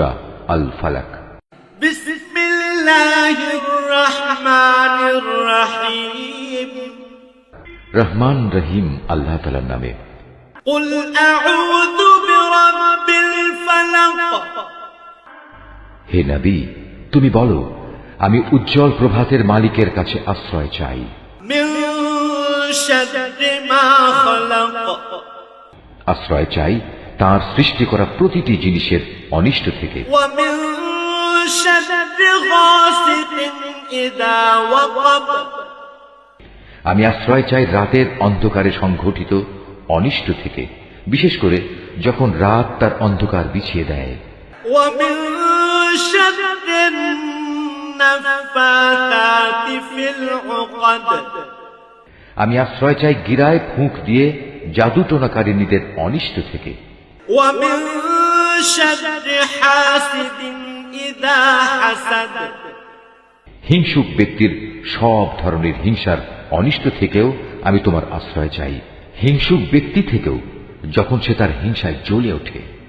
সূরা আল ফালাক। বিসমিল্লাহির রহমানির রহিম। রহমান রহিম আল্লাহ তাআলার নামে। কুল আউযু বিরাব্বিল ফালাক। হে নবী, তুমি বলো, আমি উজ্জ্বল প্রভাতের মালিকের কাছে আশ্রয় চাই। মিন শাররি মা খালাক। আশ্রয় চাই তাঁর সৃষ্টি করা প্রতিটি জিনিসের অনিষ্ট থেকে। ওয়া মিন শাররি গাসিকিন ইযা ওয়াকাব। আমি আশ্রয় চাই রাতের অন্ধকারে সংঘটিত অনিষ্ট থেকে, বিশেষ করে যখন রাত তার অন্ধকার বিছিয়ে দেয়। ওয়া মিন শাররিন নাফাতাতি ফিল উকাদ। আমি আশ্রয় চাই গিরায় ফুঁক দিয়ে জাদুটোনাকারিনীদের অনিষ্ট থেকে। ওয়া মিন শাররি হাসিদিন ইযা হাসাদ। হিংসুক ব্যক্তির সব ধরনের হিংসার অনিষ্ট থেকেও আমি তোমার আশ্রয় চাই, হিংসুক ব্যক্তি থেকেও যখন সে তার হিংসায় জ্বলে ওঠে।